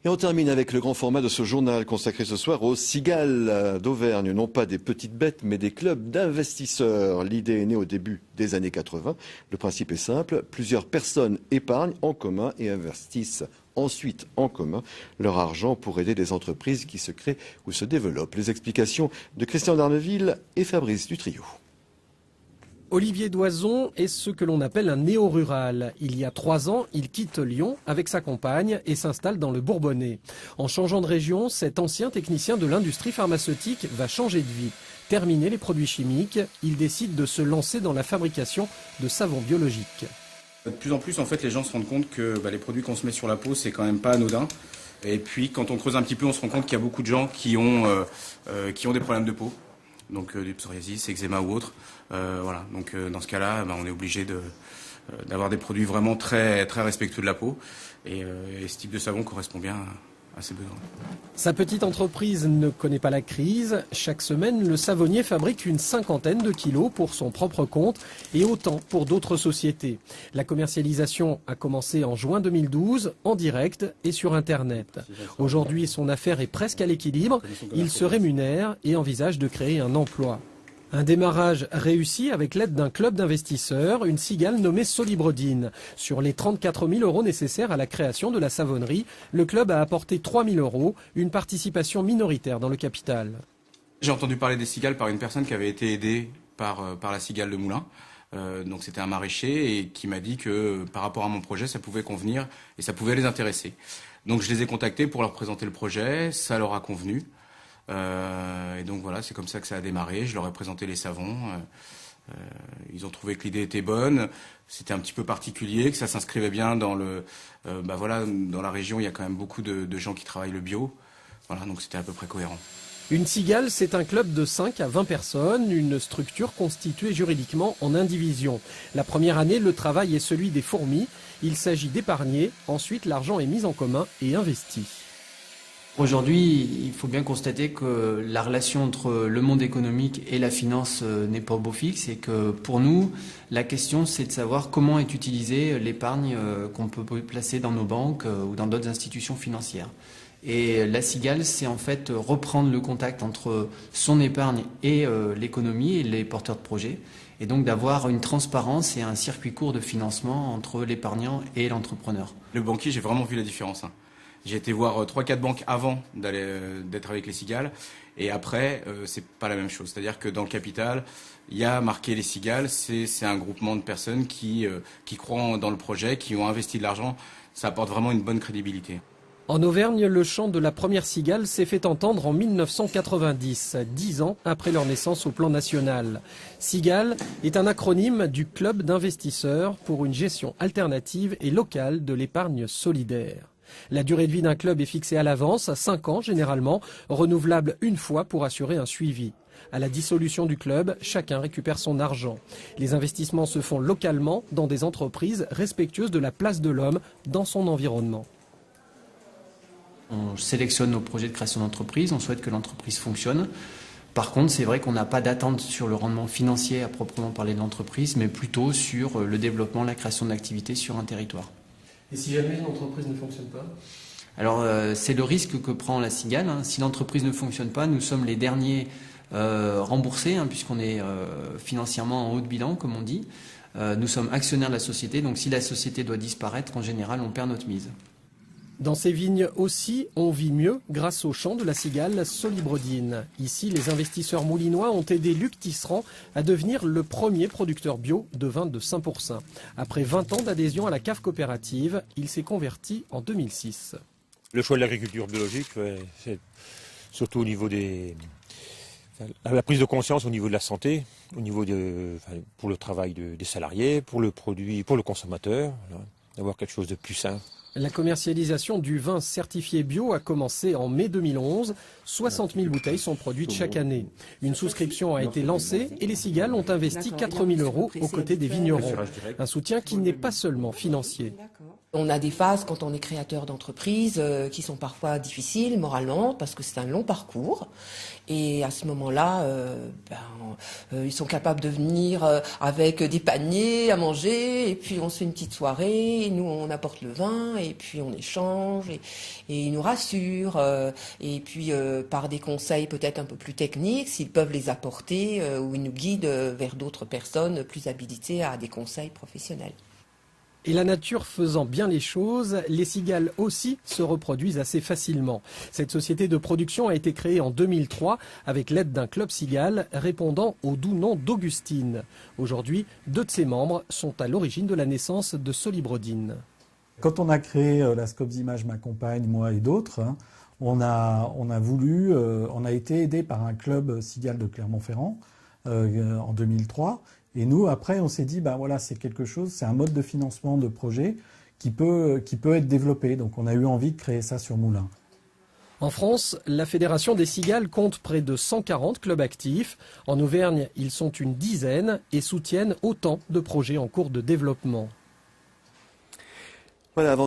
Et on termine avec le grand format de ce journal consacré ce soir aux cigales d'Auvergne. Non pas des petites bêtes, mais des clubs d'investisseurs. L'idée est née au début des années 80. Le principe est simple. Plusieurs personnes épargnent en commun et investissent ensuite en commun leur argent pour aider des entreprises qui se créent ou se développent. Les explications de Christian Darneville et Fabrice Dutrio. Olivier Doison est ce que l'on appelle un néo-rural. Il y a 3 ans, il quitte Lyon avec sa compagne et s'installe dans le Bourbonnais. En changeant de région, cet ancien technicien de l'industrie pharmaceutique va changer de vie. Terminer les produits chimiques, il décide de se lancer dans la fabrication de savons biologiques. De plus en plus, en fait, les gens se rendent compte que les produits qu'on se met sur la peau, c'est quand même pas anodin. Et puis, quand on creuse un petit peu, on se rend compte qu'il y a beaucoup de gens qui ont des problèmes de peau. Donc du psoriasis, eczéma ou autre. Voilà. Donc dans ce cas-là, on est obligé d'avoir des produits vraiment très, très respectueux de la peau. Et ce type de savon correspond bien à ses besoins. Sa petite entreprise ne connaît pas la crise. Chaque semaine, le savonnier fabrique une 50aine de kilos pour son propre compte et autant pour d'autres sociétés. La commercialisation a commencé en juin 2012, en direct et sur Internet. Aujourd'hui, son affaire est presque à l'équilibre. Il se rémunère et envisage de créer un emploi. Un démarrage réussi avec l'aide d'un club d'investisseurs, une cigale nommée Solibrodine. Sur les 34 000 € nécessaires à la création de la savonnerie, le club a apporté 3 000 €, une participation minoritaire dans le capital. J'ai entendu parler des cigales par une personne qui avait été aidée par la cigale de Moulins. Donc c'était un maraîcher et qui m'a dit que par rapport à mon projet, ça pouvait convenir et ça pouvait les intéresser. Donc je les ai contactés pour leur présenter le projet, ça leur a convenu. Et donc voilà, c'est comme ça que ça a démarré. Je leur ai présenté les savons. Ils ont trouvé que l'idée était bonne. C'était un petit peu particulier, que ça s'inscrivait bien dans dans la région. Il y a quand même beaucoup de gens qui travaillent le bio. Voilà, donc c'était à peu près cohérent. Une cigale, c'est un club de 5 à 20 personnes, une structure constituée juridiquement en indivision. La première année, le travail est celui des fourmis. Il s'agit d'épargner. Ensuite, l'argent est mis en commun et investi. Aujourd'hui, il faut bien constater que la relation entre le monde économique et la finance n'est pas au beau fixe et que pour nous, la question c'est de savoir comment est utilisée l'épargne qu'on peut placer dans nos banques ou dans d'autres institutions financières. Et la cigale, c'est en fait reprendre le contact entre son épargne et l'économie et les porteurs de projets. Et donc d'avoir une transparence et un circuit court de financement entre l'épargnant et l'entrepreneur. Le banquier, j'ai vraiment vu la différence. J'ai été voir 3-4 banques avant d'être avec les cigales. Et après, c'est pas la même chose. C'est-à-dire que dans le capital, il y a marqué les cigales. C'est un groupement de personnes qui croient dans le projet, qui ont investi de l'argent. Ça apporte vraiment une bonne crédibilité. En Auvergne, le chant de la première cigale s'est fait entendre en 1990, 10 ans après leur naissance au plan national. Cigale est un acronyme du club d'investisseurs pour une gestion alternative et locale de l'épargne solidaire. La durée de vie d'un club est fixée à l'avance, à 5 ans généralement, renouvelable une fois pour assurer un suivi. À la dissolution du club, chacun récupère son argent. Les investissements se font localement dans des entreprises respectueuses de la place de l'homme dans son environnement. On sélectionne nos projets de création d'entreprise, on souhaite que l'entreprise fonctionne. Par contre, c'est vrai qu'on n'a pas d'attente sur le rendement financier à proprement parler de l'entreprise, mais plutôt sur le développement, la création d'activités sur un territoire. Et si jamais l'entreprise ne fonctionne pas ? Alors, c'est le risque que prend la cigale. Si l'entreprise ne fonctionne pas, nous sommes les derniers remboursés, puisqu'on est financièrement en haut de bilan, comme on dit. Nous sommes actionnaires de la société, donc si la société doit disparaître, en général, on perd notre mise. Dans ces vignes aussi, on vit mieux grâce au champ de la cigale Solibrodine. Ici, les investisseurs moulinois ont aidé Luc Tisserand à devenir le premier producteur bio de vin de Saint-Pourçain. Après 20 ans d'adhésion à la cave coopérative, il s'est converti en 2006. Le choix de l'agriculture biologique, c'est surtout au niveau la prise de conscience au niveau de la santé, au niveau pour le travail des salariés, pour le produit, pour le consommateur, d'avoir quelque chose de plus sain. La commercialisation du vin certifié bio a commencé en mai 2011. 60 000 bouteilles sont produites chaque année. Une souscription a été lancée et les cigales ont investi 4 000 € aux côtés des vignerons. Un soutien qui n'est pas seulement financier. On a des phases quand on est créateur d'entreprise qui sont parfois difficiles moralement parce que c'est un long parcours. Et à ce moment-là, ils sont capables de venir avec des paniers à manger et puis on se fait une petite soirée. Et nous, on apporte le vin et puis on échange et ils nous rassurent. Et puis par des conseils peut-être un peu plus techniques, s'ils peuvent les apporter, ou ils nous guident vers d'autres personnes plus habilitées à des conseils professionnels. Et la nature faisant bien les choses, les cigales aussi se reproduisent assez facilement. Cette société de production a été créée en 2003 avec l'aide d'un club cigale répondant au doux nom d'Augustine. Aujourd'hui, 2 de ses membres sont à l'origine de la naissance de Solibrodine. Quand on a créé la Scopes Images m'accompagne, moi et d'autres, on a été aidé par un club cigale de Clermont-Ferrand en 2003. Et nous, après, on s'est dit, voilà, c'est quelque chose, c'est un mode de financement de projet qui peut être développé. Donc, on a eu envie de créer ça sur Moulins. En France, la Fédération des cigales compte près de 140 clubs actifs. En Auvergne, ils sont une dizaine et soutiennent autant de projets en cours de développement. Voilà, avant